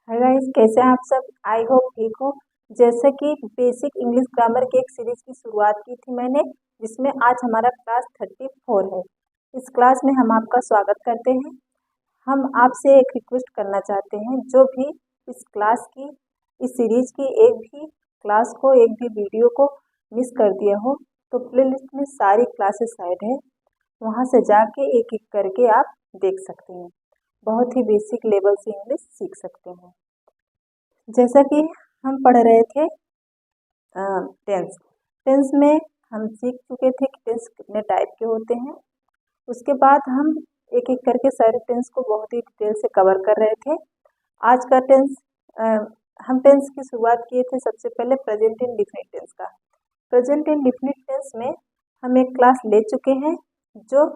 Hi guys, कैसे हैं आप सब। आई होप ठीक हो। जैसे कि बेसिक इंग्लिश ग्रामर की एक सीरीज की शुरुआत की थी मैंने, जिसमें आज हमारा क्लास 34 है। इस क्लास में हम आपका स्वागत करते हैं। हम आपसे एक रिक्वेस्ट करना चाहते हैं, जो भी इस क्लास की इस सीरीज की एक भी क्लास को, एक भी वीडियो को मिस कर दिया हो, तो प्लेलिस्ट में सारी क्लासेस ऐड है, वहाँ से जाके एक एक करके आप देख सकते हैं। बहुत ही बेसिक लेवल से इंग्लिश सीख सकते हैं। जैसा कि हम पढ़ रहे थे टेंस टेंस में हम सीख चुके थे कि टेंस कितने टाइप के होते हैं। उसके बाद हम एक एक करके सारे टेंस को बहुत ही डिटेल से कवर कर रहे थे। आज का टेंस हम टेंस की शुरुआत किए थे सबसे पहले प्रेजेंट इंडेफिनिट टेंस का। प्रेजेंट इंडेफिनिट टेंस में हम एक क्लास ले चुके हैं, जो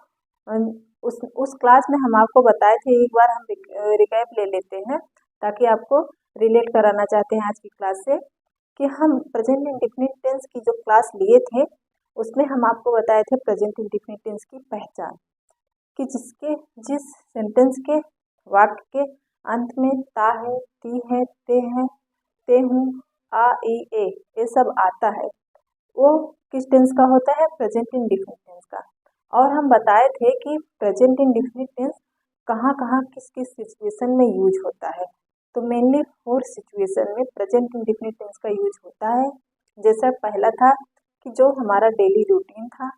उस क्लास में हम आपको बताए थे। एक बार हम रिकैप ले लेते हैं ताकि आपको रिलेट कराना चाहते हैं आज की क्लास से, कि हम प्रेजेंट इंडेफिनिट टेंस की जो क्लास लिए थे उसमें हम आपको बताए थे प्रेजेंट इंडेफिनिट टेंस की पहचान, कि जिस सेंटेंस के वाक्य के अंत में ता है, ती है, ते हूँ, आ, ई, ए ये सब आता है, वो किस टेंस का होता है, प्रेजेंट इंडेफिनिट टेंस का। और हम बताए थे कि प्रेजेंट इंडेफिनिट टेंस कहाँ कहाँ किस किस सिचुएशन में यूज होता है। तो मेनली 4 सिचुएशन में प्रेजेंट इंडेफिनिट टेंस का यूज होता है। जैसा पहला था कि जो हमारा डेली रूटीन था,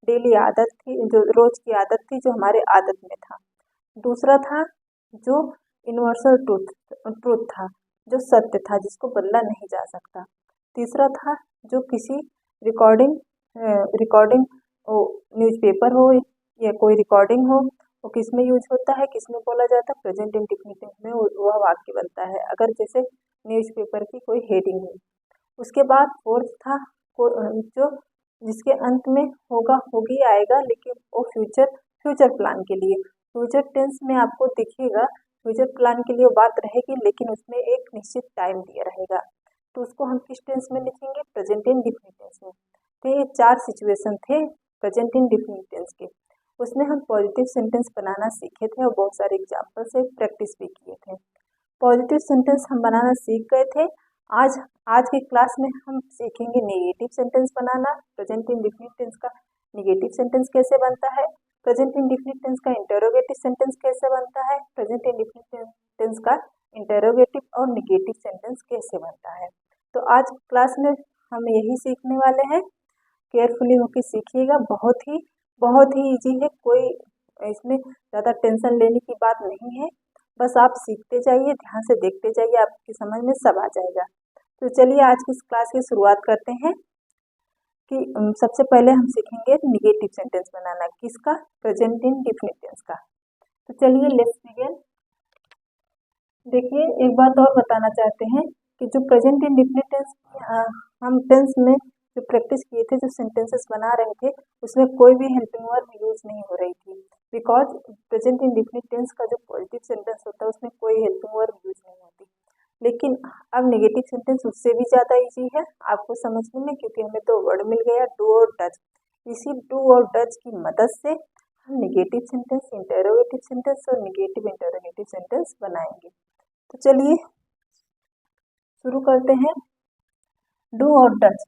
डेली आदत थी, जो रोज की आदत थी, जो हमारे आदत में था। दूसरा था जो यूनिवर्सल ट्रूथ था, जो सत्य था, जिसको बदला नहीं जा सकता। तीसरा था जो किसी रिकॉर्डिंग न्यूज़पेपर हो या कोई रिकॉर्डिंग हो, वो किस में यूज होता है, किस में बोला जाता है, प्रेजेंट इंडेफिनिट टेंस में वह वाक्य बनता है, अगर जैसे न्यूज़पेपर की कोई हेडिंग है। उसके बाद फोर्थ था जो जिसके अंत में होगा, होगी, आएगा, लेकिन वो फ्यूचर प्लान के लिए, फ्यूचर टेंस में आपको दिखेगा, फ्यूचर प्लान के लिए वो बात रहेगी, लेकिन उसमें एक निश्चित टाइम दिया रहेगा। तो उसको हम किस टेंस में लिखेंगे, प्रेजेंट इंडेफिनिट टेंस में। तो ये 4 सिचुएशन थे प्रेजेंट इंडेफिनिट टेंस के। उसमें हम पॉजिटिव सेंटेंस बनाना सीखे थे और बहुत सारे एग्जाम्पल से प्रैक्टिस भी किए थे। पॉजिटिव सेंटेंस हम बनाना सीख गए थे। आज की क्लास में हम सीखेंगे नेगेटिव सेंटेंस बनाना। प्रेजेंट इंडेफिनिट टेंस का नेगेटिव सेंटेंस कैसे बनता है, प्रेजेंट इंडेफिनिट टेंस का इंटरोगेटिव सेंटेंस कैसे बनता है, प्रेजेंट इंडेफिनिट टेंस का इंटरोगेटिव और नेगेटिव सेंटेंस कैसे बनता है। तो आज क्लास में हम यही सीखने वाले हैं। केयरफुली होकर सीखिएगा। बहुत ही इजी है, कोई इसमें ज़्यादा टेंशन लेने की बात नहीं है। बस आप सीखते जाइए, ध्यान से देखते जाइए, आपकी समझ में सब आ जाएगा। तो चलिए आज की इस क्लास की शुरुआत करते हैं कि सबसे पहले हम सीखेंगे नेगेटिव सेंटेंस बनाना। किसका, प्रेजेंट इंडेफिनिट टेंस का। तो चलिए लेट्स बिगिन। देखिए, एक बात और बताना चाहते हैं कि जो प्रेजेंट इंडेफिनिट टेंस हम टेंस में जो प्रैक्टिस किए थे, जो सेंटेंसेस बना रहे थे, उसमें कोई भी हेल्पिंग वर्ब यूज नहीं हो रही थी, बिकॉज प्रेजेंट इंडेफिनिट टेंस का जो पॉजिटिव सेंटेंस होता है उसमें कोई हेल्पिंग वर्ब यूज नहीं होती। लेकिन अब नेगेटिव सेंटेंस उससे भी ज़्यादा इजी है आपको समझने में, क्योंकि हमें तो वर्ड मिल गया, डू और डज। इसी डू और डज की मदद से हम नेगेटिव सेंटेंस, इंटरोगेटिव सेंटेंस और नेगेटिव इंटरोगेटिव सेंटेंस बनाएंगे। तो चलिए शुरू करते हैं। डू और डज,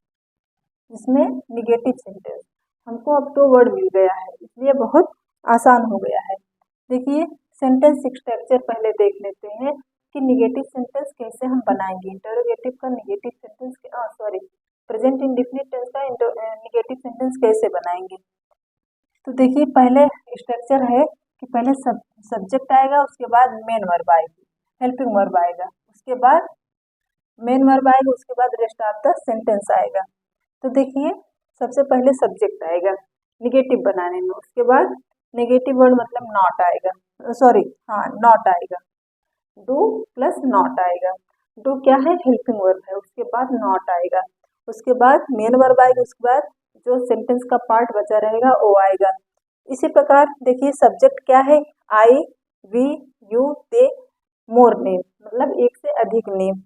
इसमें निगेटिव सेंटेंस। हमको अब 2 वर्ड मिल गया है, इसलिए बहुत आसान हो गया है। देखिए, सेंटेंस स्ट्रक्चर पहले देख लेते हैं कि निगेटिव सेंटेंस कैसे हम बनाएंगे। इंटरोगेटिव का negative sentence, present indefinite tense का निगेटिव सेंटेंस कैसे बनाएंगे। तो देखिए, पहले स्ट्रक्चर है कि पहले सब्जेक्ट आएगा, उसके बाद मेन वर्ब आएगी, हेल्पिंग वर्ब आएगा, उसके बाद मेन वर्ब आएगा, उसके बाद रेस्ट ऑफ द सेंटेंस आएगा। तो देखिए, सबसे पहले सब्जेक्ट आएगा निगेटिव बनाने में, उसके बाद नेगेटिव वर्ड मतलब नॉट आएगा, नॉट आएगा, डू प्लस नॉट आएगा। डू क्या है, हेल्पिंग वर्ब है, उसके बाद नॉट आएगा, उसके बाद मेन वर्ब आएगा, उसके बाद जो सेंटेंस का पार्ट बचा रहेगा वो आएगा। इसी प्रकार देखिए, सब्जेक्ट क्या है, I, we, you, they, more name, मतलब एक से अधिक नेम।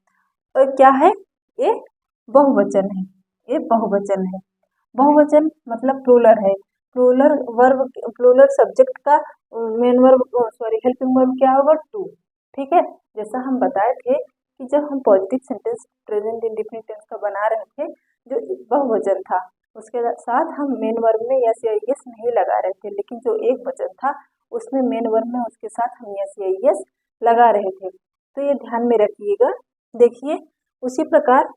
और क्या है, ये बहुवचन है, ये बहुवचन है। बहुवचन मतलब प्लूरल है। प्लूरल सब्जेक्ट का मेन वर्ब हेल्पिंग वर्ब क्या होगा, टू। ठीक है, जैसा हम बताए थे कि जब हम positive sentence present indefinite tense का बना रहे थे, जो बहुवचन था उसके साथ हम मेन वर्ब में यस या यस नहीं लगा रहे थे, लेकिन जो एक वचन था उसमें मेन वर्ब में उसके साथ हम यस या यस लगा रहे थे। तो ये ध्यान में रखिएगा। देखिए उसी प्रकार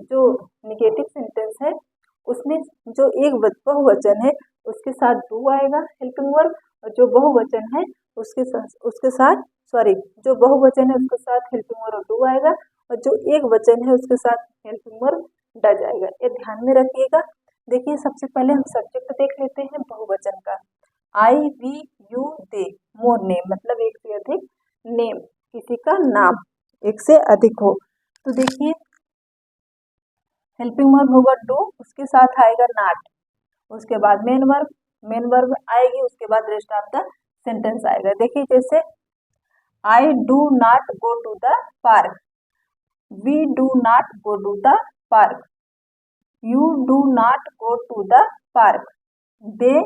जो निगेटिव सेंटेंस है उसमें जो एक बहुवचन है उसके साथ डू आएगा हेल्पिंग वर्ब, और जो बहुवचन है उसके साथ जो बहुवचन है उसके साथ हेल्पिंग वर्ब डू आएगा, और जो एक वचन है उसके साथ हेल्पिंग वर्ब डज आएगा। ये ध्यान में रखिएगा। देखिए सबसे पहले हम सब्जेक्ट देख लेते हैं बहुवचन का। I we you they more name, मतलब एक से अधिक नेम, किसी का नाम एक से अधिक हो। तो देखिए हेल्पिंग वर्ब होगा डू, उसके साथ आएगा नॉट, उसके बाद मेन वर्ब आएगी, उसके बाद रेस्ट ऑफ द सेंटेंस आएगा। देखिए जैसे I do not go to the park, we do not go to the park, you do not go to the park, they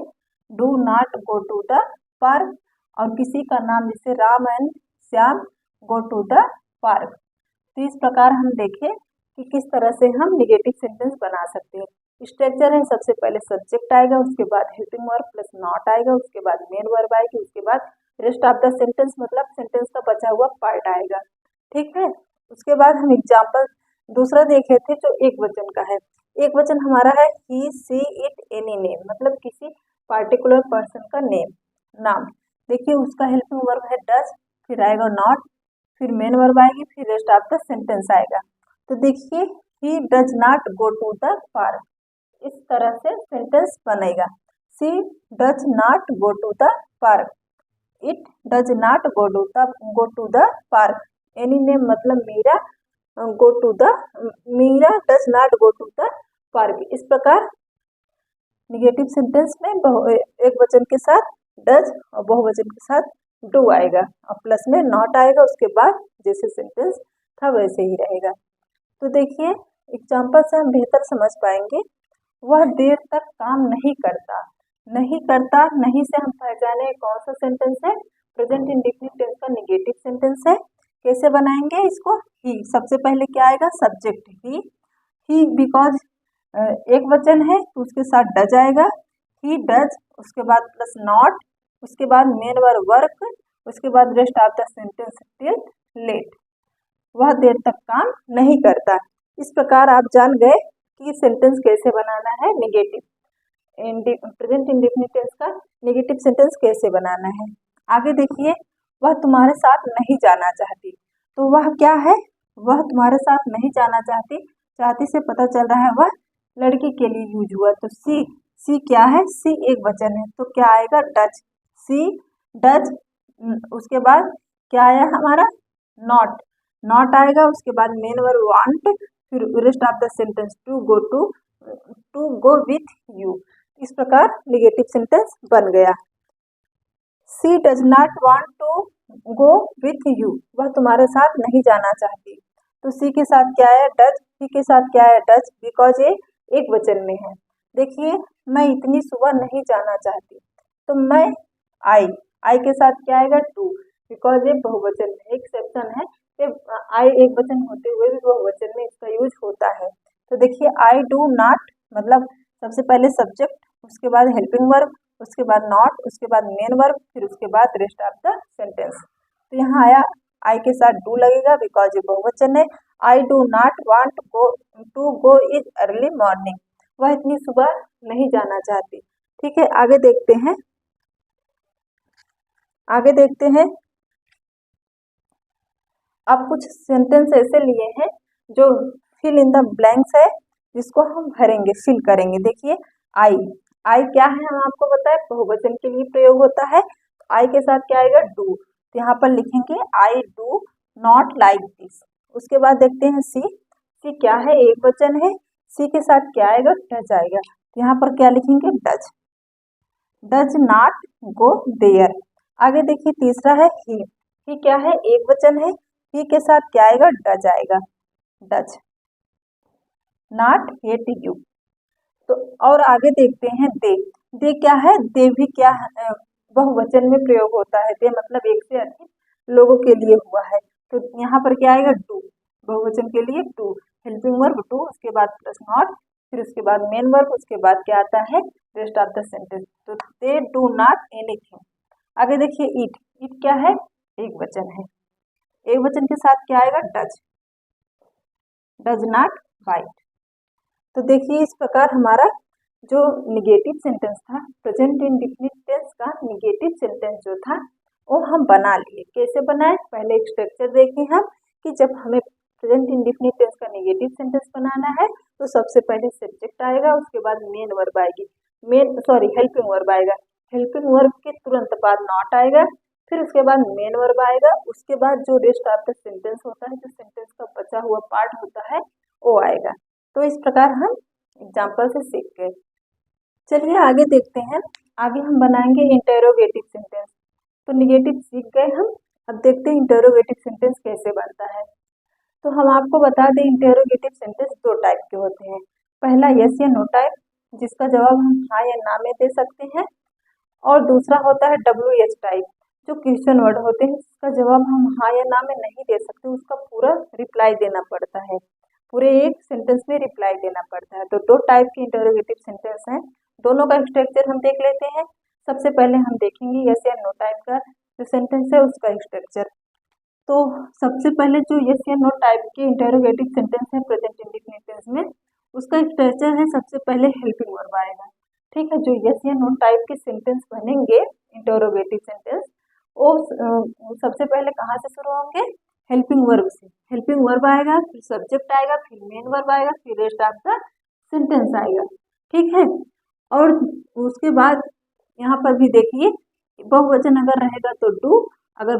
do not go to the park, और किसी का नाम जैसे Ram and Shyam go to the park. तो इस प्रकार हम देखें कि किस तरह से हम निगेटिव सेंटेंस बना सकते हैं। स्ट्रक्चर है, सबसे पहले सब्जेक्ट आएगा, उसके बाद हेल्पिंग वर्ब प्लस नॉट आएगा, उसके बाद मेन वर्ब आएगी, उसके बाद रेस्ट ऑफ द सेंटेंस मतलब सेंटेंस का बचा हुआ पार्ट आएगा। ठीक है। उसके बाद हम एग्जाम्पल दूसरा देखे थे जो एक वचन का है। एक वचन हमारा है ही सी इट एनी नेम, मतलब किसी पार्टिकुलर पर्सन का नाम। देखिए उसका हेल्पिंग वर्ब है डज, फिर आएगा नॉट, फिर मेन वर्ब आएगी, फिर रेस्ट ऑफ द सेंटेंस आएगा। तो देखिए he does not go to the park, इस तरह से सेंटेंस बनेगा। She does not go to the park, it does not go to the park, any name मतलब Meera Meera does not go to the park. इस प्रकार निगेटिव सेंटेंस में एक वचन के साथ डज और बहुवचन के साथ डू आएगा, और प्लस में नॉट आएगा, उसके बाद जैसे सेंटेंस था वैसे ही रहेगा। तो देखिए एग्जाम्पल से हम बेहतर समझ पाएंगे। वह देर तक काम नहीं करता, नहीं से हम पहचाने कौन सा सेंटेंस है, प्रेजेंट इंडेफिनिट टेंस का निगेटिव सेंटेंस है। कैसे बनाएंगे इसको? ही, सबसे पहले क्या आएगा? सब्जेक्ट ही बिकॉज एक वचन है तो उसके साथ डज आएगा, ही डज, उसके बाद प्लस नॉट, उसके बाद मेन वर्ब वर्क, उसके बाद rest of the sentence till late, वह देर तक काम नहीं करता। इस प्रकार आप जान गए कि सेंटेंस कैसे बनाना है, प्रेजेंट इंडेफिनिट टेंस का नेगेटिव सेंटेंस कैसे बनाना है। आगे देखिए, वह तुम्हारे साथ नहीं जाना चाहती, तो वह क्या है? वह तुम्हारे साथ नहीं जाना चाहती से पता चल रहा है वह लड़की के लिए यूज हुआ। तो सी क्या है? सी एक वचन है, तो क्या आएगा? Does, she does. उसके बाद क्या आया हमारा? नॉट आएगा, उसके बाद मेन वर्ब वांट, फिर rest of the sentence to go with you. इस प्रकार नेगेटिव सेंटेंस बन गया। She does not want to go with you, वह तुम्हारे साथ नहीं जाना चाहती। तो सी के साथ क्या है? डज, सी के साथ क्या है? डज, बिकॉज ये एक वचन में है। देखिए मैं इतनी सुबह नहीं जाना चाहती, तो मैं आई के साथ क्या आएगा? टू, बिकॉज ये बहुवचन है, एक्सेप्शन है, आई एक वचन होते हुए भी बहुवचन में इसका यूज होता है। तो देखिए आई डू नॉट मतलब सबसे पहले सब्जेक्ट, उसके बाद हेल्पिंग वर्ब, उसके बाद नॉट, उसके बाद मेन वर्ब, फिर उसके बाद रेस्ट ऑफ द सेंटेंस। तो यहाँ आया आई के साथ डू लगेगा बिकॉज ये बहुवचन है। I do not want to go is early morning, वह इतनी सुबह नहीं जाना चाहती। ठीक है, आगे देखते हैं। अब कुछ सेंटेंस ऐसे लिए हैं जो फिल इन द ब्लैंक्स है, जिसको हम भरेंगे, फिल करेंगे। देखिए आई क्या है? हम आपको बताए बहुवचन के लिए प्रयोग होता है। आई के साथ क्या आएगा? डू, तो यहाँ पर लिखेंगे आई डू नॉट लाइक दिस। उसके बाद देखते हैं सी क्या है? एक वचन है, सी के साथ क्या आएगा? डज आएगा, तो यहाँ पर क्या लिखेंगे? Does not go there. आगे देखिए तीसरा है ही क्या है? एक वचन है, ही के साथ क्या आएगा? डज आएगा, डज नॉट हेट यू। तो और आगे देखते हैं दे क्या है? दे भी क्या है? बहुवचन में प्रयोग होता है। दे मतलब एक से अधिक लोगों के लिए हुआ है। तो यहाँ पर क्या आएगा, डू, बहुवचन के लिए डू, हेल्पिंग वर्ब डू, उसके बाद प्लस नॉट, फिर उसके बाद मेन वर्ब, उसके बाद क्या आता है, रेस्ट ऑफ द सेंटेंस। तो दे डू नॉट एनीथिंग। आगे देखिए ईट, ईट क्या है, एक वचन है, एक वचन के साथ क्या आएगा, डज नॉट बाइट। तो देखिए इस प्रकार हमारा जो निगेटिव सेंटेंस था, प्रेजेंट इंडेफिनिट टेंस का निगेटिव सेंटेंस जो था वो हम बना लिए। कैसे बनाए, पहले एक स्ट्रक्चर देखें हम कि जब हमें प्रेजेंट इंडेफिनिट टेंस का निगेटिव सेंटेंस बनाना है तो सबसे पहले सब्जेक्ट आएगा, उसके बाद मेन वर्ब आएगी, हेल्पिंग वर्ब आएगा, हेल्पिंग वर्ब के तुरंत बाद नॉट आएगा, फिर उसके बाद मेन वर्ब आएगा, उसके बाद जो रेस्ट ऑफ द सेंटेंस होता है, जो सेंटेंस का बचा हुआ पार्ट होता है वो आएगा। तो इस प्रकार हम एग्जाम्पल से सीख गए। चलिए आगे देखते हैं, आगे हम बनाएंगे इंटेरोगेटिव सेंटेंस। तो निगेटिव सीख गए हम, अब देखते हैं इंटेरोगेटिव सेंटेंस कैसे बनता है। तो हम आपको बता दें इंटेरोगेटिव सेंटेंस दो टाइप के होते हैं, पहला यस या नो टाइप, जिसका जवाब हम हाँ या ना में दे सकते हैं, और दूसरा होता है WH टाइप, जो क्वेश्चन वर्ड होते हैं, जिसका जवाब हम हाँ या ना में नहीं दे सकते, उसका पूरा रिप्लाई देना पड़ता है, पूरे एक सेंटेंस में रिप्लाई देना पड़ता है। तो दो टाइप के इंटेरोगेटिव सेंटेंस हैं, दोनों का स्ट्रक्चर हम देख लेते हैं। सबसे पहले हम देखेंगे यस या नो टाइप का जो सेंटेंस है उसका स्ट्रक्चर। तो सबसे पहले जो यस या नो टाइप के इंटेरोगेटिव सेंटेंस है प्रेजेंट इंडेफिनिट टेंस में, उसका स्ट्रक्चर है, सबसे पहले हेल्पिंग वर्ब आएगा। ठीक है, जो यस या नो टाइप के सेंटेंस बनेंगे इंटेरोगेटिव सेंटेंस, वो सबसे पहले कहाँ से शुरू होंगे, हेल्पिंग वर्ब से। हेल्पिंग वर्ब आएगा, फिर सब्जेक्ट आएगा, फिर मेन वर्ब आएगा, फिर रेस्ट ऑफ द सेंटेंस आएगा। ठीक है, और उसके बाद यहाँ पर भी देखिए बहुवचन अगर रहेगा तो डू, अगर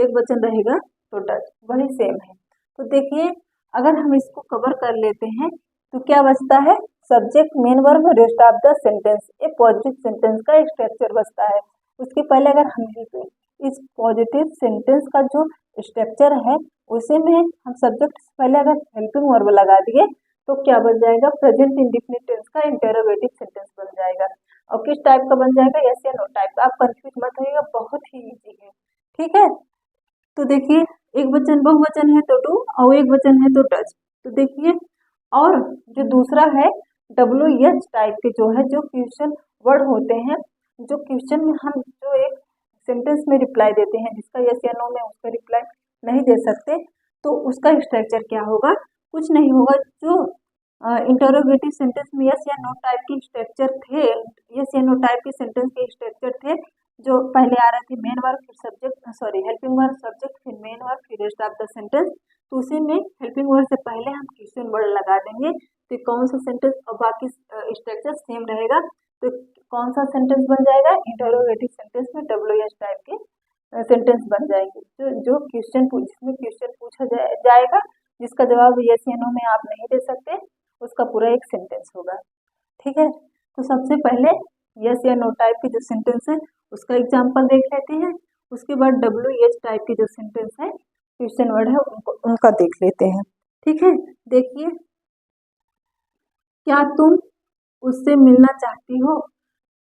एक वचन रहेगा तो डज, वही सेम है। तो देखिए अगर हम इसको कवर कर लेते हैं तो क्या बचता है, subject main verb rest of the sentence, ये पॉजिटिव सेंटेंस का स्ट्रक्चर बचता है। उसके पहले अगर हम इस पॉजिटिव सेंटेंस का जो स्ट्रक्चर है उसी में हम सब्जेक्ट से पहले अगर हेल्पिंग वर्ब लगा दिए तो क्या बन जाएगा, प्रेजेंट इंडेफिनिट टेंस का इंटेरोगेटिव सेंटेंस बन जाएगा। और किस टाइप का बन जाएगा, यस या नो टाइप का। आप कंफ्यूज मत होइएगा, बहुत ही इजी है। ठीक है, तो देखिए एक वचन बहुवचन है तो डू, और एक वचन है तो डज। तो देखिए, और जो दूसरा है WH टाइप के जो है, जो क्वेश्चन वर्ड होते हैं, जो क्वेश्चन में हम जो एक सेंटेंस में रिप्लाई देते हैं, जिसका यस या नो में उसका रिप्लाई नहीं दे सकते, तो उसका स्ट्रक्चर क्या होगा, कुछ नहीं होगा। जो इंटरोगेटिव सेंटेंस में यस या नो टाइप के स्ट्रक्चर थे, यस या नो टाइप के सेंटेंस के स्ट्रक्चर थे, जो पहले आ रहे थे मेन वर्ब, फिर सब्जेक्ट, हेल्पिंग वर्ब, सब्जेक्ट, फिर मेन वर्ब, फिर रेस्ट ऑफ द सेंटेंस। तो उसी में हेल्पिंग वर्ड से पहले हम क्वेश्चन वर्ड लगा देंगे, तो कौन सा सेंटेंस, और बाकी स्ट्रक्चर सेम रहेगा, तो कौन सा सेंटेंस बन जाएगा, इंटरोगेटिव सेंटेंस में WH टाइप के सेंटेंस बन जाएंगे, जो क्वेश्चन जिसमें क्वेश्चन पूछा जाएगा, जिसका जवाब यस या नो में आप नहीं दे सकते, उसका पूरा एक सेंटेंस होगा। ठीक है, तो सबसे पहले यस या नो टाइप के जो सेंटेंस है उसका एग्जाम्पल देख लेते हैं, उसके बाद WH टाइप के जो सेंटेंस है, क्वेश्चन वर्ड है, उनका देख लेते हैं। ठीक है, देखिए, क्या तुम उससे मिलना चाहती हो,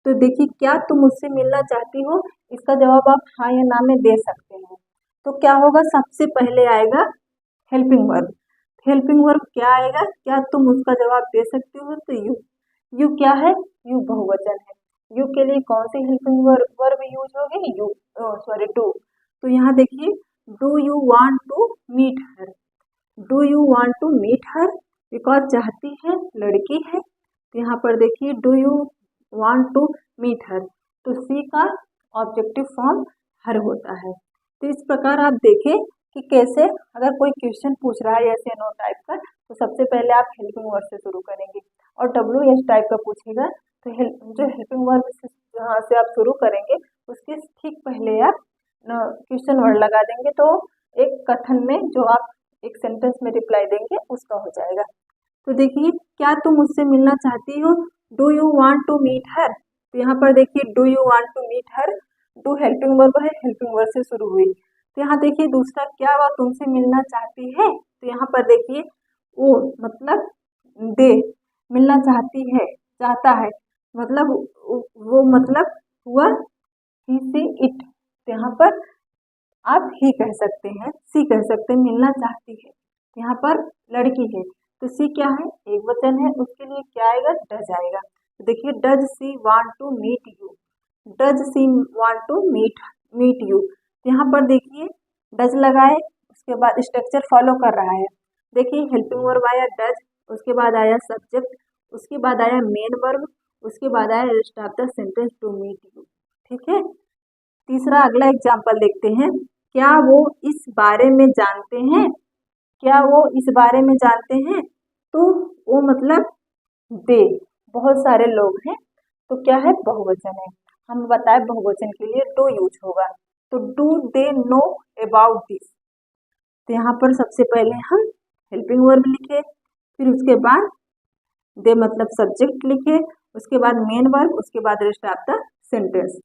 तो देखिए क्या तुम उससे मिलना चाहती हो, इसका जवाब आप हाँ या ना में दे सकते हैं। तो क्या होगा, सबसे पहले आएगा हेल्पिंग वर्ब। हेल्पिंग वर्ब क्या आएगा, क्या तुम उसका जवाब दे सकते हो, तो यू क्या है, यू बहुवचन है, यू के लिए कौन सी हेल्पिंग वर्ब यूज होगी, डू। तो यहाँ देखिए, do you want to meet her, do you want to meet her, because चाहती है, लड़की है। तो यहाँ पर देखिए do you want to meet her, तो सी का ऑब्जेक्टिव फॉर्म हर होता है। तो इस प्रकार आप देखें कि कैसे अगर कोई क्वेश्चन पूछ रहा है यस या नो टाइप का, तो सबसे पहले आप हेल्पिंग वर्ड से शुरू करेंगे, और WH टाइप का पूछेगा तो जो हेल्पिंग वर्ड से जहाँ से आप शुरू करेंगे उसके ठीक पहले आप क्वेश्चन वर्ड लगा देंगे, तो एक कथन में जो आप एक सेंटेंस में रिप्लाई देंगे उसका हो जाएगा। तो देखिए, क्या तुम उससे मिलना चाहती हो, do you want to meet her. तो यहाँ पर देखिए do you want to meet her, do helping verb है, हेल्पिंग वर्ब से शुरू हुई। तो यहाँ देखिए दूसरा क्या, वह तुमसे मिलना चाहती है, तो यहाँ पर देखिए वो मतलब दे, मिलना चाहती है, चाहता है, मतलब वो मतलब हुआ ही से इट। तो यहाँ पर आप ही कह सकते हैं, सी कह सकते हैं, मिलना चाहती है। यहाँ पर लड़की है तो सी क्या है, एक वचन है, उसके लिए क्या आएगा, डज आएगा। तो देखिए does she want to meet you, does she want to meet you. यहाँ पर देखिए डज लगाए, उसके बाद स्ट्रक्चर फॉलो कर रहा है। देखिए हेल्पिंग वर्ब आया डज, उसके बाद आया सब्जेक्ट, उसके बाद आया मेन वर्ब, उसके बाद आया rest of the sentence to meet you. ठीक है, तीसरा अगला एग्जाम्पल देखते हैं। क्या वो इस बारे में जानते हैं, क्या वो इस बारे में जानते हैं। तो वो मतलब दे, बहुत सारे लोग हैं, तो क्या है, बहुवचन है। हम बताए बहुवचन के लिए डू यूज होगा। तो do they know about this. तो यहाँ पर सबसे पहले हम हेल्पिंग वर्ब लिखे, फिर उसके बाद दे मतलब सब्जेक्ट लिखे, उसके बाद मेन वर्ब, उसके बाद रेस्ट ऑफ द सेंटेंस।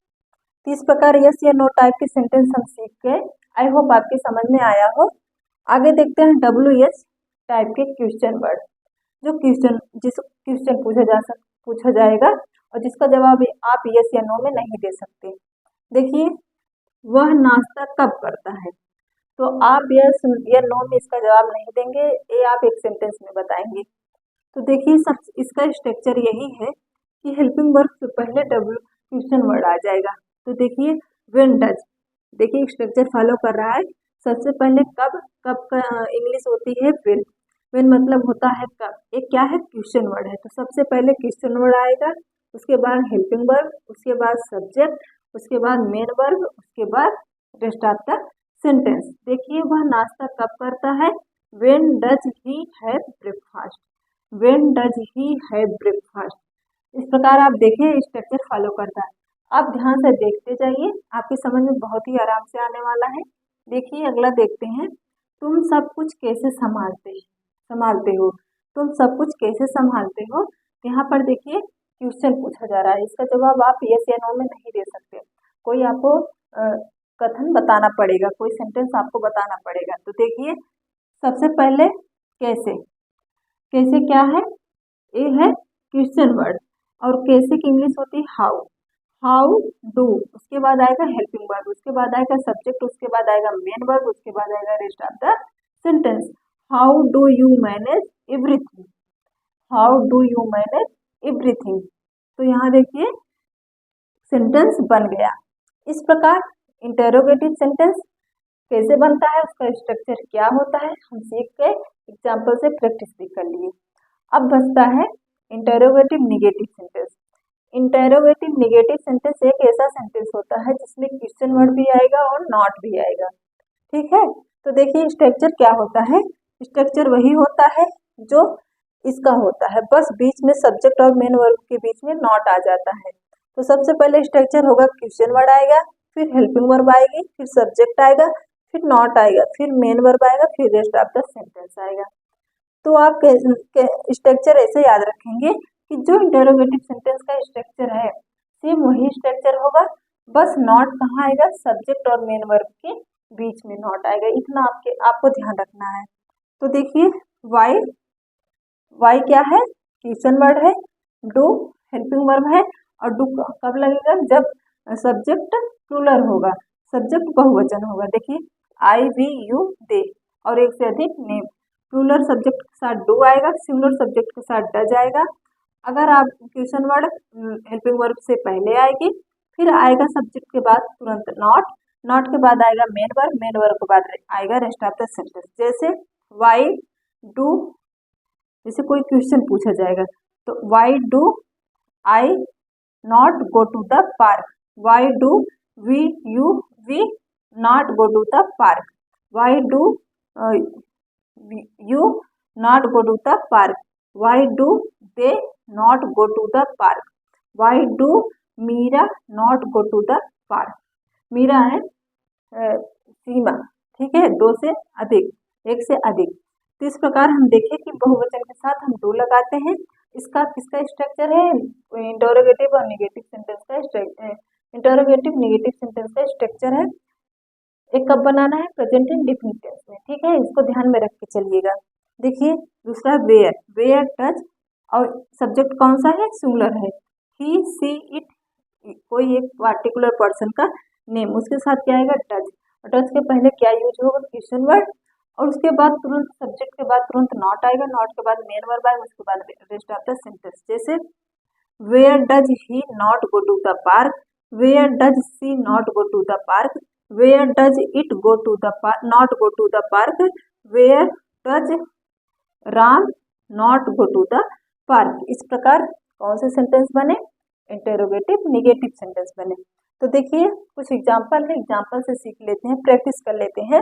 तो इस प्रकार यस या नो टाइप के सेंटेंस हम सीख गए। आई होप आपके समझ में आया हो। आगे देखते हैं WH टाइप के क्वेश्चन वर्ड, जो क्वेश्चन पूछा जाएगा और जिसका जवाब आप यस या नो में नहीं दे सकते। देखिए वह नाश्ता कब करता है, तो आप यस या नो में इसका जवाब नहीं देंगे, ये आप एक सेंटेंस में बताएंगे। तो देखिए सब इसका स्ट्रक्चर यही है कि हेल्पिंग वर्ब से पहले क्वेश्चन वर्ड आ जाएगा। तो देखिए व्हेन डज, देखिए स्ट्रक्चर फॉलो कर रहा है। सबसे पहले कब, कब का इंग्लिश होती है व्हेन, व्हेन मतलब होता है कब, एक क्या है, क्वेश्चन वर्ड है। तो सबसे पहले क्वेश्चन वर्ड आएगा, उसके बाद हेल्पिंग वर्ब, उसके बाद सब्जेक्ट, उसके बाद मेन वर्ब, उसके बाद रेस्ट ऑफ द सेंटेंस। देखिए वह नाश्ता कब करता है, when does he have breakfast, when does he have breakfast. इस प्रकार आप देखें स्ट्रक्चर फॉलो करता है। आप ध्यान से देखते जाइए, आपकी समझ में बहुत ही आराम से आने वाला है। देखिए अगला देखते हैं, तुम सब कुछ कैसे संभालते हो, तुम सब कुछ कैसे संभालते हो। यहाँ पर देखिए क्वेश्चन पूछा जा रहा है, इसका जवाब आप यस या नो में नहीं दे सकते, कोई आपको कथन बताना पड़ेगा, कोई सेंटेंस आपको बताना पड़ेगा। तो देखिए सबसे पहले कैसे, कैसे क्या है, ये है क्वेश्चन वर्ड, और कैसे की इंग्लिश होती है हाउ, हाउ डू, उसके बाद आएगा हेल्पिंग वर्ब, उसके बाद आएगा सब्जेक्ट, उसके बाद आएगा मेन वर्ब, उसके बाद आएगा rest of the sentence. How do you manage everything, how do you manage everything. तो यहाँ देखिए सेंटेंस बन गया। इस प्रकार इंटेरोगेटिव सेंटेंस कैसे बनता है, उसका स्ट्रक्चर क्या होता है, हम सीख के एग्जाम्पल से प्रैक्टिस भी कर लिए। अब बचता है interrogative negative sentence. Interrogative negative sentence एक ऐसा सेंटेंस होता है जिसमें क्वेश्चन वर्ड भी आएगा और नॉट भी आएगा। ठीक है, तो देखिए स्ट्रक्चर क्या होता है, स्ट्रक्चर वही होता है जो इसका होता है, बस बीच में सब्जेक्ट और मेन वर्ब के बीच में नॉट आ जाता है। तो सबसे पहले स्ट्रक्चर होगा, क्वेश्चन वर्ड आएगा, फिर हेल्पिंग वर्ब आएगी, फिर सब्जेक्ट आएगा, फिर नॉट आएगा, फिर मेन वर्ब आएगा, फिर रेस्ट ऑफ द सेंटेंस आएगा। तो आप स्ट्रक्चर ऐसे याद रखेंगे कि जो इंटेरोगेटिव सेंटेंस का स्ट्रक्चर है सेम वही स्ट्रक्चर होगा, बस नॉट कहाँ आएगा, सब्जेक्ट और मेन वर्ब के बीच में नॉट आएगा, इतना आपको ध्यान रखना है। तो देखिए वाई, वाई क्या है, क्वेश्चन वर्ड है, डू हेल्पिंग वर्ब है, और डू कब लगेगा, जब सब्जेक्ट प्लूरल होगा, सब्जेक्ट बहुवचन होगा। देखिए आई वी यू दे और एक से अधिक नेम, प्लूरल सब्जेक्ट के साथ डू आएगा, सिंगुलर सब्जेक्ट के साथ डज आएगा। अगर आप क्वेश्चन वर्ड हेल्पिंग वर्ब से पहले आएगी, फिर आएगा सब्जेक्ट के बाद तुरंत नॉट, नॉट के बाद आएगा मेन वर्ब, मेन वर्ब के बाद आएगा रेस्ट ऑफ द सेंटेंस। जैसे वाई डू, जैसे कोई क्वेश्चन पूछा जाएगा तो why do I not go to the park, why do we not go to the park, why do you not go to the park, why do they not go to the park, why do Meera not go to the park। Meera है सीमा, ठीक है, दो से अधिक, एक से अधिक। तो इस प्रकार हम देखें कि बहुवचन के साथ हम डू लगाते हैं। इसका किसका स्ट्रक्चर है, इंटरोगेटिव और निगेटिव सेंटेंस का इंटरोगेटिव निगेटिव सेंटेंस का स्ट्रक्चर है। एक कब बनाना है, प्रेजेंट इंडेफिनिट टेंस में, ठीक है, इसको ध्यान में रख के चलिएगा। देखिए दूसरा वेयर, वेयर टच, और सब्जेक्ट कौन सा है, सिंगुलर है, ही सी इट, कोई एक पार्टिकुलर पर्सन का नेम, उसके साथ क्या आएगा टच, डज के पहले क्या यूज होगा, क्वेश्चन वर्ड, और उसके बाद तुरंत सब्जेक्ट के बाद तुरंत नॉट आएगा, नॉट के बाद मेन वर्ब आएगा, उसके बाद रेस्ट ऑफ द सेंटेंस। जैसे where does he not go to the park, where does she not go to the park, where does it go to the not go to the park, where does Ram not go to the park. इस प्रकार कौन से sentence बने, interrogative negative sentence बने। तो देखिए कुछ example है, एग्जाम्पल से सीख लेते हैं, प्रैक्टिस कर लेते हैं।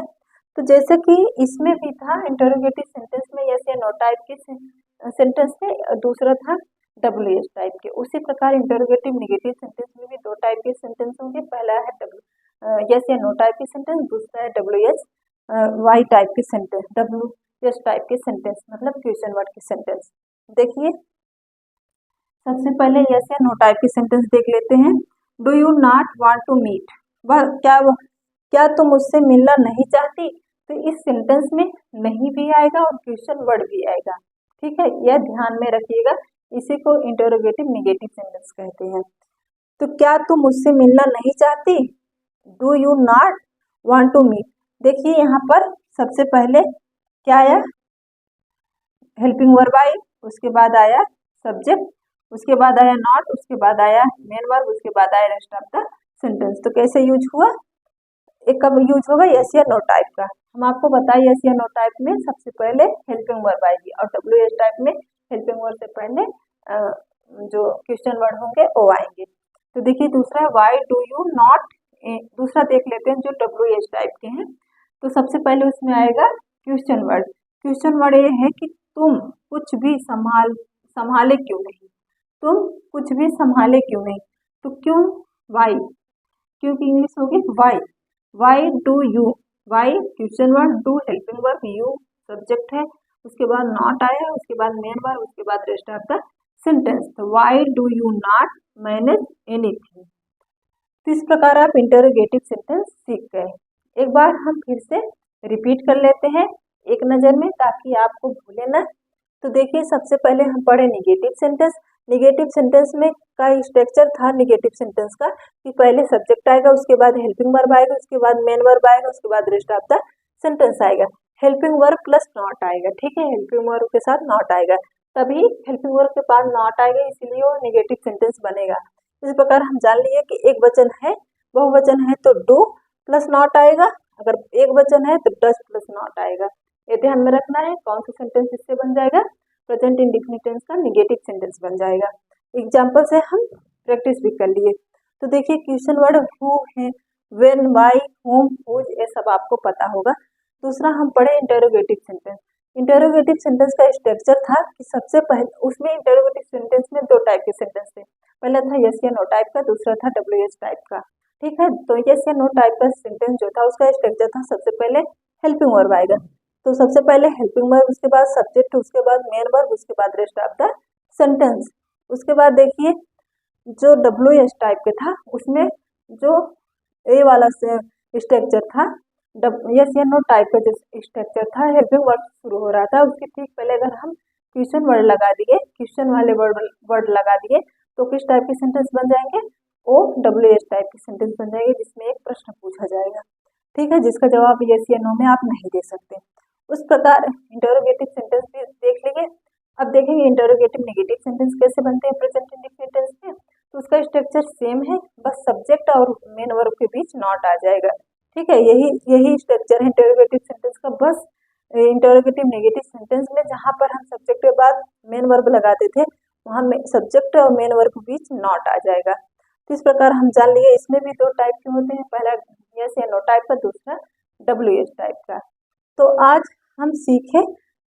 तो जैसे कि इसमें भी था इंटेरोगेटिव सेंटेंस में यस या नो टाइप के सेंटेंस थे, दूसरा था WH टाइप के। उसी प्रकार इंटेरोगेटिव निगेटिव सेंटेंस में भी दो टाइप के सेंटेंस होंगे, पहला है यस या नो टाइप के सेंटेंस, दूसरा है WH टाइप के सेंटेंस, WH टाइप के सेंटेंस मतलब क्वेश्चन वर्ड के सेंटेंस। देखिए सबसे पहले यस या नो टाइप के सेंटेंस देख लेते हैं। Do you not want to meet, क्या तुम मुझसे मिलना नहीं चाहती, तो इस सेंटेंस में नहीं भी आएगा और क्वेश्चन वर्ड भी आएगा, ठीक है, यह ध्यान में रखिएगा। इसी को इंटरोगेटिव निगेटिव सेंटेंस कहते हैं। तो क्या तुम मुझसे मिलना नहीं चाहती, do you not want to meet. देखिए यहाँ पर सबसे पहले क्या आया, हेल्पिंग वर्ब आई, उसके बाद आया सब्जेक्ट, उसके बाद आया नॉट, उसके बाद आया मेन वर्ब, उसके बाद आया रेस्ट ऑफ द सेंटेंस। तो कैसे यूज हुआ, एक कब यूज होगा यस या नो टाइप का, हम आपको बताएं यस या नो टाइप में सबसे पहले हेल्पिंग वर्ब आएगी और WH टाइप में हेल्पिंग वर्ब से पहले जो क्वेश्चन वर्ड होंगे वो आएंगे। तो देखिए दूसरा है वाई डू यू नॉट, दूसरा देख लेते हैं जो WH टाइप के हैं। तो सबसे पहले उसमें आएगा क्वेश्चन वर्ड। क्वेश्चन वर्ड ये है कि तुम कुछ भी संभाले क्यों नहीं, तुम कुछ भी संभाले क्यों नहीं। तो क्यों, वाई, क्योंकि इंग्लिश होगी why do you, why question word, do helping verb, you subject है, उसके बाद नॉट आया, उसके बाद मेन वर्ब, उसके बाद रेस्ट ऑफ द सेंटेंस। तो why do you not manage anything. तो इस प्रकार आप इंटरोगेटिव सेंटेंस सीख गए। एक बार हम फिर से रिपीट कर लेते हैं एक नज़र में ताकि आपको भूले ना। तो देखिए सबसे पहले हम पढ़े निगेटिव सेंटेंस। निगेटिव सेंटेंस में का स्ट्रक्चर था निगेटिव सेंटेंस का कि पहले सब्जेक्ट आएगा, उसके बाद हेल्पिंग वर्ब आएगा, उसके बाद मेन वर्ब आएगा, उसके बाद रेस्ट ऑफ द सेंटेंस आएगा। हेल्पिंग वर्ब प्लस नॉट आएगा, ठीक है, हेल्पिंग वर्ब के साथ नॉट आएगा, तभी हेल्पिंग वर्ब के बाद नॉट आएगा, इसीलिए वो निगेटिव सेंटेंस बनेगा। इस प्रकार हम जान लिए कि एक वचन है, बहुवचन है तो डू प्लस नॉट आएगा, अगर एक वचन है तो डज प्लस नॉट आएगा। ये ध्यान में रखना है। कौन सा सेंटेंस इससे बन जाएगा, प्रेजेंट इंडेफिनिट टेंस का निगेटिव सेंटेंस बन जाएगा। एग्जाम्पल से हम प्रैक्टिस भी कर लिए। तो देखिए क्वेश्चन वर्ड हु है, व्हेन, व्हाई, होम, हुज, ये सब आपको पता होगा। दूसरा हम पढ़े इंटरोगेटिव सेंटेंस। इंटरोगेटिव सेंटेंस का स्ट्रक्चर था कि सबसे पहले उसमें इंटरोगेटिव सेंटेंस में दो टाइप के सेंटेंस थे, पहला था यस या नो टाइप का, दूसरा था WH टाइप का, ठीक है। तो यस या नो टाइप का सेंटेंस जो था उसका स्ट्रक्चर था सबसे पहले हेल्पिंग वर्ब आएगा, तो सबसे पहले हेल्पिंग वर्ब, उसके बाद सब्जेक्ट, उसके बाद मेन वर्ब, उसके बाद रेस्ट ऑफ द सेंटेंस। उसके बाद देखिए जो WH टाइप के था उसमें जो ए वाला स्ट्रक्चर था, यस या नो टाइप का जो स्ट्रक्चर था हेल्पिंग वर्ब शुरू हो रहा था, उसके ठीक पहले अगर हम क्वेश्चन वर्ड लगा दिए, क्वेश्चन वाले वर्ड लगा दिए तो किस टाइप के सेंटेंस बन जाएंगे, OWH टाइप के सेंटेंस बन जाएंगे जिसमें एक प्रश्न पूछा जाएगा, ठीक है, जिसका जवाब यस या नो में आप नहीं दे सकते। उस प्रकार इंटरोगेटिव सेंटेंस भी देख लेंगे। अब देखेंगे इंटरोगेटिव नेगेटिव सेंटेंस कैसे बनते हैं प्रेजेंट इंडेफिनिट टेंस में। तो उसका स्ट्रक्चर सेम है, बस सब्जेक्ट और मेन वर्ब के बीच नॉट आ जाएगा, ठीक है, यही स्ट्रक्चर है इंटरोगेटिव सेंटेंस का। बस इंटरोगेटिव नेगेटिव सेंटेंस में जहाँ पर हम सब्जेक्ट के बाद मेन वर्ब लगाते थे वहाँ सब्जेक्ट और मेन वर्ब के बीच नॉट आ जाएगा। तो इस प्रकार हम जान लिए इसमें भी दो टाइप के होते हैं, पहला यस या नो टाइप का, दूसरा WH टाइप का। तो आज हम सीखे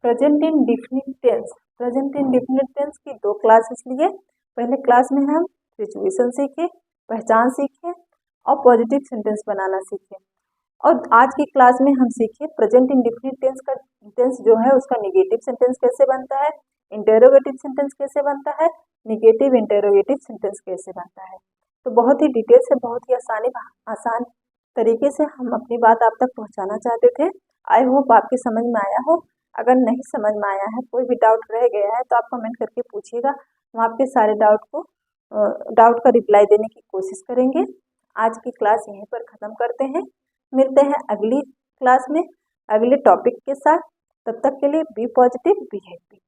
present indefinite tense. Present indefinite tense की दो क्लासेस लिए। पहले क्लास में हम सिचुएशन सीखे, पहचान सीखे और पॉजिटिव सेंटेंस बनाना सीखे, और आज की क्लास में हम सीखे प्रेजेंट इंडेफिनिट टेंस का टेंस जो है उसका निगेटिव सेंटेंस कैसे बनता है, इंटरोगेटिव सेंटेंस कैसे बनता है, निगेटिव इंटरोगेटिव सेंटेंस कैसे बनता है। तो बहुत ही डिटेल से, बहुत ही आसान तरीके से हम अपनी बात आप तक पहुंचाना चाहते थे। आई होप आपके समझ में आया हो। अगर नहीं समझ में आया है, कोई भी डाउट रह गया है तो आप कमेंट करके पूछिएगा, हम आपके सारे डाउट का रिप्लाई देने की कोशिश करेंगे। आज की क्लास यहीं पर ख़त्म करते हैं। मिलते हैं अगली क्लास में अगले टॉपिक के साथ। तब तक के लिए बी पॉजिटिव, बी हैप्पी।